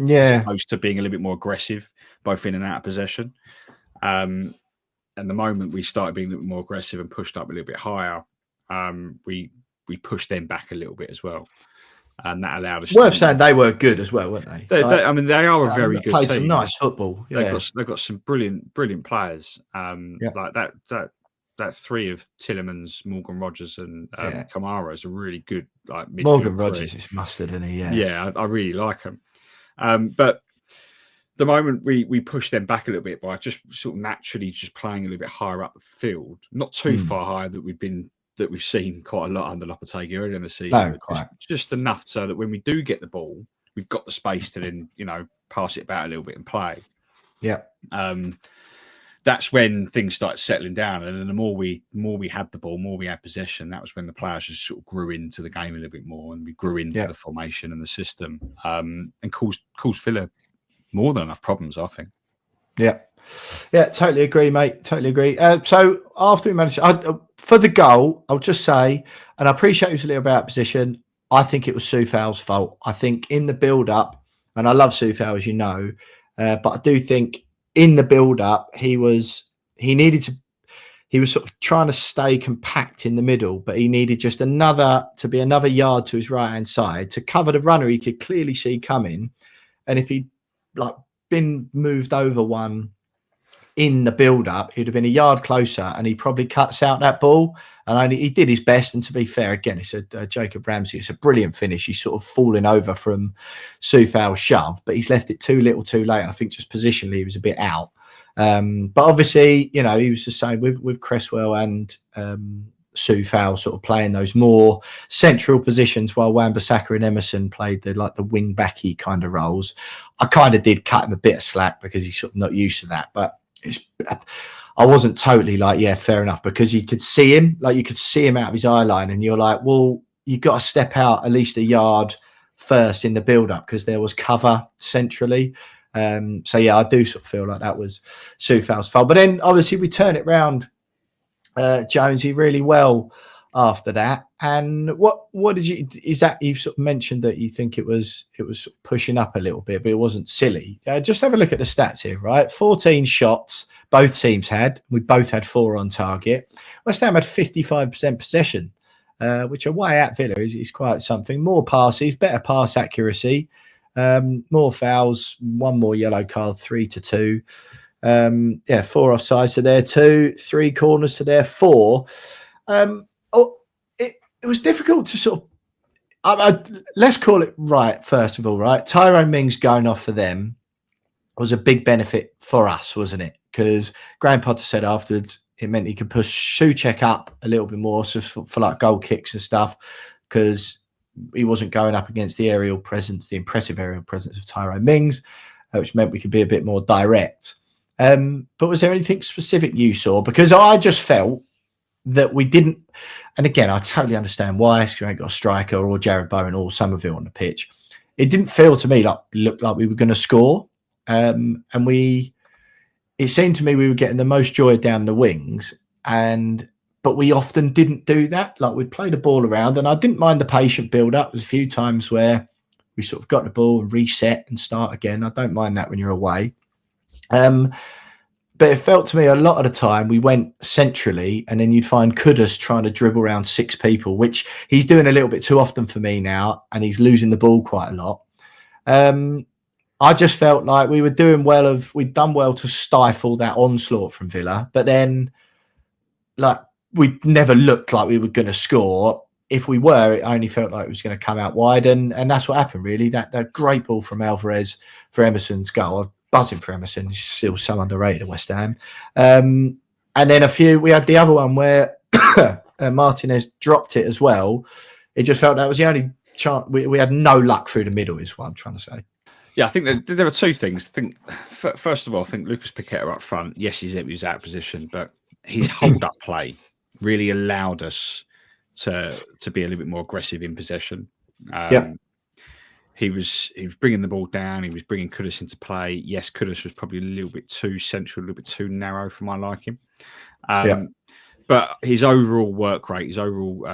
Yeah. As opposed to being a little bit more aggressive, both in and out of possession. And the moment we started being a little bit more aggressive and pushed up a little bit higher, we pushed them back a little bit as well. And that allowed us. Worth saying they were good as well, weren't they? They are a very good played team. Some nice football. Yeah. They've got some brilliant players. Like that three of Tillemans, Morgan Rogers, and Kamara is a really good midfield Morgan three. Rogers is mustard, isn't he? Yeah, I really like him. But the moment we push them back a little bit by just sort of naturally just playing a little bit higher up the field, not too far higher that we've seen quite a lot under Lopetegui earlier in the season, No, but just enough so that when we do get the ball, we've got the space to then, pass it about a little bit and play. Yeah. That's when things started settling down. And then the more we had the ball, more we had possession, that was when the players just sort of grew into the game a little bit more, and we grew into the formation and the system, and caused Villa more than enough problems, I think. Yeah. Yeah, totally agree, mate. Totally agree. So after we managed, for the goal, I'll just say, and I appreciate it was a little bit out of position. I think it was Soufal's fault. I think in the build-up, and I love Soufal, as you know, but I do think in the build-up, he was sort of trying to stay compact in the middle, but he needed just another yard to his right-hand side to cover the runner he could clearly see coming. And if he'd been moved over one in the build-up, he'd have been a yard closer, and he probably cuts out that ball. And he did his best. And to be fair, again, it's a Jacob Ramsey. It's a brilliant finish. He's sort of falling over from Soufal's shove, but he's left it too little, too late. And I think just positionally, he was a bit out. But obviously, he was the same with Cresswell and Soufal sort of playing those more central positions, while Wan-Bissaka and Emerson played the wing backy kind of roles. I kind of did cut him a bit of slack because he's sort of not used to that, but I wasn't totally fair enough, because you could see him, you could see him out of his eye line, and you're like, well, you got to step out at least a yard first in the build up, because there was cover centrally. So yeah, I do sort of feel like that was Soufal's fault. But then obviously we turn it round, Jonesy, really well after that. And what did you, is that you've sort of mentioned that you think it was pushing up a little bit, but it wasn't silly. Just have a look at the stats here, right? 14 shots both teams had. We both had 4 on target. West Ham had 55% possession, which away at Villa is quite something. More passes, better pass accuracy, more fouls, 1 more yellow card, 3-2. 4 offsides to their 2, 3 corners to their 4. It was difficult to sort of, let's call it right, first of all, right? Tyrone Mings going off for them was a big benefit for us, wasn't it? Because Graham Potter said afterwards it meant he could push Souček up a little bit more, so for goal kicks and stuff, because he wasn't going up against the impressive aerial presence of Tyrone Mings, which meant we could be a bit more direct. But was there anything specific you saw? Because I just felt that we didn't, and again, I totally understand why, because you ain't got a striker or Jared Bowen or Somerville on the pitch. It didn't feel to me looked like we were going to score. And it seemed to me we were getting the most joy down the wings, but we often didn't do that. We'd play the ball around, and I didn't mind the patient build up. There's a few times where we sort of got the ball and reset and start again. I don't mind that when you're away. But it felt to me a lot of the time we went centrally, and then you'd find Kudus trying to dribble around 6 people, which he's doing a little bit too often for me now, and he's losing the ball quite a lot. I just felt like we'd done well to stifle that onslaught from Villa, but then we never looked like we were going to score. If we were, it only felt like it was going to come out wide, and that's what happened really. That great ball from Alvarez for Emerson's goal. Buzzing for Emerson. He's still so underrated at West Ham. And then we had the other one where Martinez dropped it as well. It just felt that was the only chance. We had no luck through the middle, is what I'm trying to say. Yeah, I think there are 2 things. I think, first of all, I think Lucas Paqueta up front, yes, he was out of position, but his hold-up play really allowed us to be a little bit more aggressive in possession. He was bringing the ball down. He was bringing Kudus into play. Yes, Kudus was probably a little bit too central, a little bit too narrow for my liking. But his overall work rate, his overall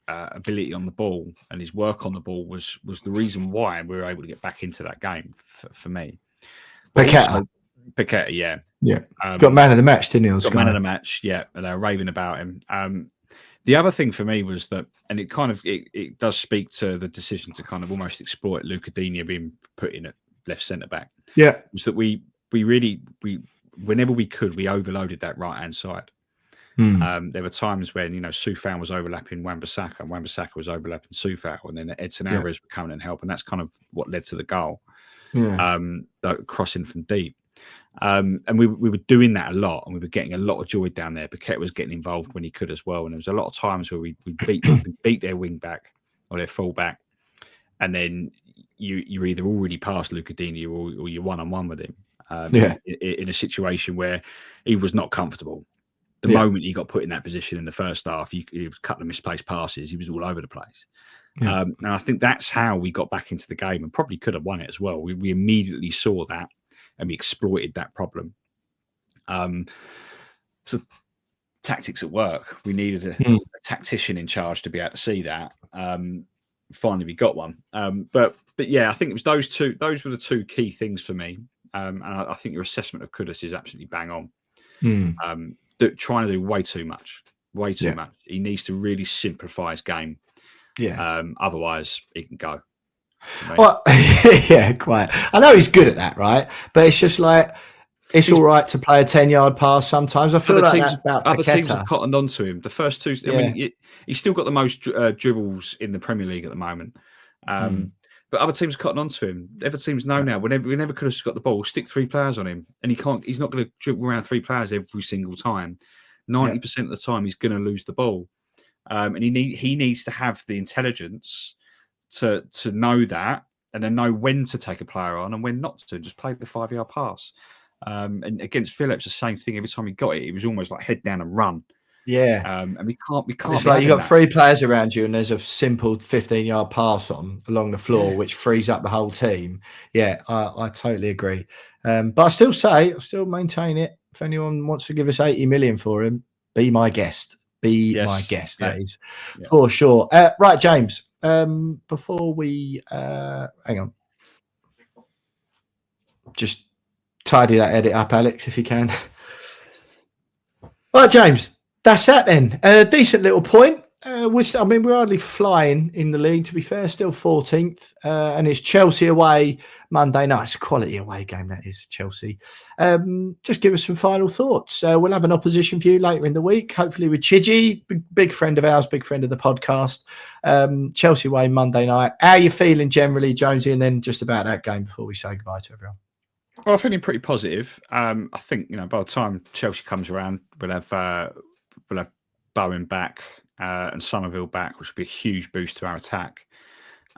ability on the ball, and his work on the ball was the reason why we were able to get back into that game for me. Paqueta, yeah. Got man of the match, didn't he? Got man of the match, yeah. And they were raving about him. The other thing for me was that, and it does speak to the decision to kind of almost exploit Luca Digne being put in at left centre back. Yeah, was that we whenever we could, we overloaded that right hand side. There were times when Soufal was overlapping Wan-Bissaka, and Wan-Bissaka was overlapping Soufal, and then Edson Alvarez would come in and help, and that's kind of what led to the goal. crossing from deep. And we were doing that a lot, and we were getting a lot of joy down there. Paquette was getting involved when he could as well, and there was a lot of times where we beat their wing back or their full back, and then you're either already past Luca Dini or you're one-on-one with him in a situation where he was not comfortable. The moment he got put in that position in the first half, he was a couple of misplaced passes. He was all over the place. And I think that's how we got back into the game and probably could have won it as well. We immediately saw that and we exploited that problem. So tactics at work. We needed a tactician in charge to be able to see that. Finally, we got one. But yeah, I think it was those two. Those were the two key things for me. And I think your assessment of Kudus is absolutely bang on. Trying to do way too much. He needs to really simplify his game. Otherwise, he can go. Well, yeah, quite. I know he's good at that, right? But it's just like it's all right to play a 10-yard pass sometimes. I feel like that's about other teams have cottoned onto him. The first two, I mean, he's still got the most dribbles in the Premier League at the moment. But other teams have cottoned onto him. Other teams know now. Whenever could have got the ball, stick 3 players on him, and he can't. He's not going to dribble around 3 players every single time. 90% of the time, he's going to lose the ball, and he needs to have the intelligence to know that, and then know when to take a player on and when not to. Just play the 5-yard pass. And against Phillips, the same thing. Every time he got it, it was almost like head down and run. And we can't. It's like you got 3 players around you, and there's a simple 15-yard pass along the floor, which frees up the whole team. I totally agree. But I still maintain it. If anyone wants to give us 80 million for him, be my guest. My guest. That is for sure. Right, James. Before we hang on, just tidy that edit up, Alex, if you can. Right, James. That's that then. A decent little point. We're hardly flying in the league, to be fair. Still 14th. And it's Chelsea away Monday night. It's a quality away game, that is, Chelsea. Just give us some final thoughts. We'll have an opposition view later in the week, hopefully with Chigi, big friend of ours, big friend of the podcast. Chelsea away Monday night. How are you feeling generally, Jonesy? And then just about that game before we say goodbye to everyone. Well, I'm feeling pretty positive. I think, by the time Chelsea comes around, we'll have Bowen back and Somerville back, which will be a huge boost to our attack.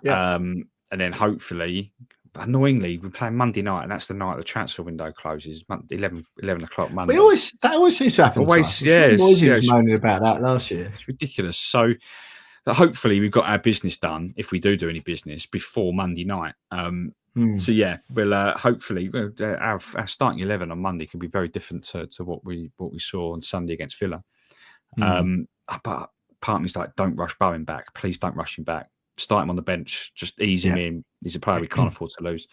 And then hopefully, annoyingly, we're playing Monday night, and that's the night the transfer window closes, 11 o'clock Monday. That always seems to happen. Always, was moaning about that last year. It's ridiculous. So hopefully we've got our business done, if we do any business, before Monday night. So we'll hopefully our starting 11 on Monday can be very different to what we saw on Sunday against Villa. But part of me's like, don't rush Bowen back. Please don't rush him back. Start him on the bench. Just ease him in. He's a player we can't afford to lose.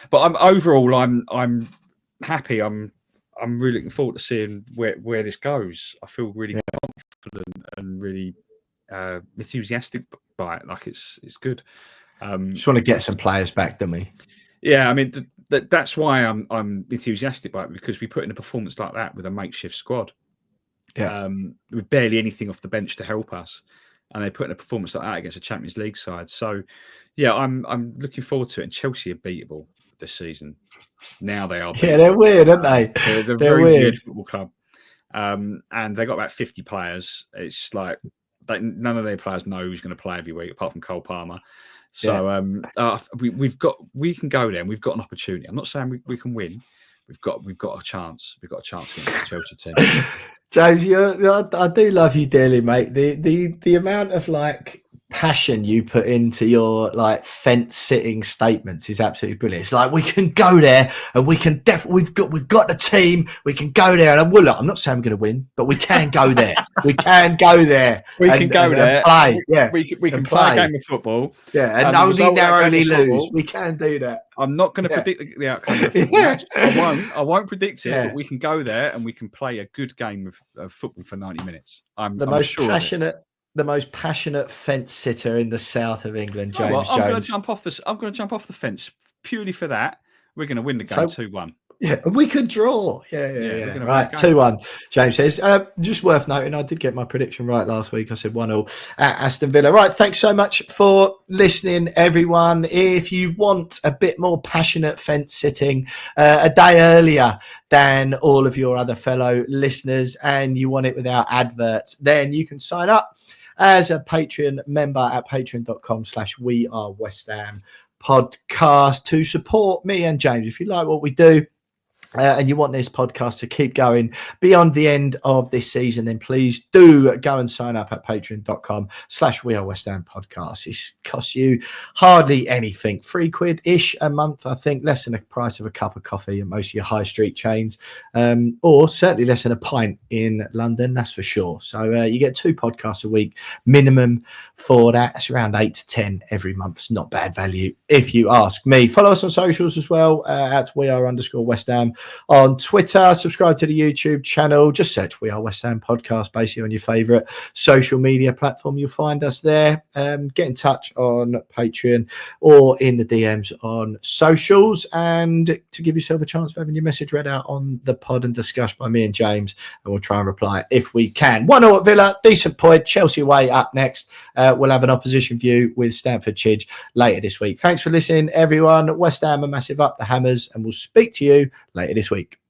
But I'm happy. I'm really looking forward to seeing where this goes. I feel really confident and really enthusiastic by it. Like it's good. Just want to get some players back, don't we? Yeah, I mean that's why I'm enthusiastic by it, because we put in a performance like that with a makeshift squad. With barely anything off the bench to help us, and they put in a performance like that against a Champions League side. So, I'm looking forward to it. And Chelsea are beatable this season. Now they are. Yeah, they're weird, aren't they? They're very weird football club, and they got about 50 players. It's like none of their players know who's going to play every week, apart from Cole Palmer. So we can go there, and we've got an opportunity. I'm not saying we can win. We've got a chance. We've got a chance against the Chelsea team. James, I do love you dearly, mate. The amount of passion you put into your fence sitting statements is absolutely brilliant. It's like, we can go there and we can we've got the team, we can go there. And I'm not saying we're going to win, but we can go there. We can go there. We can go there. And play. Yeah, we can play a game of football. Yeah, and only narrowly lose. We can do that. I'm not going to predict the outcome of the match. I won't predict it, but we can go there and we can play a good game of football for 90 minutes. I'm sure the most passionate fence sitter in the south of England, James Jones. I'm going to jump off the fence purely for that. We're going to win the game 2-1. Yeah, we could draw. Yeah. Right, 2-1. James says, just worth noting, I did get my prediction right last week. I said 1-0 at Aston Villa. Right, thanks so much for listening, everyone. If you want a bit more passionate fence sitting a day earlier than all of your other fellow listeners, and you want it without adverts, then you can sign up as a Patreon member at patreon.com/wearewestham podcast to support me and James. If you like what we do, and you want this podcast to keep going beyond the end of this season, then please do go and sign up at patreon.com/wearewestham podcast. It costs you hardly anything, £3-ish a month, I think, less than the price of a cup of coffee at most of your high street chains, or certainly less than a pint in London, that's for sure. So you get 2 podcasts a week minimum for that. It's around 8 to 10 every month. It's not bad value if you ask me. Follow us on socials as well at weare_West Ham on Twitter. Subscribe to the YouTube channel. Just search We Are West Ham Podcast basically on your favourite social media platform. You'll find us there. Get in touch on Patreon or in the DMs on socials, and to give yourself a chance of having your message read out on the pod and discussed by me and James, and we'll try and reply if we can. 1-0 at Villa, decent point. Chelsea away up next. We'll have an opposition view with Stamford Chidge later this week. Thanks for listening, everyone. West Ham a massive up the Hammers, and we'll speak to you later this week.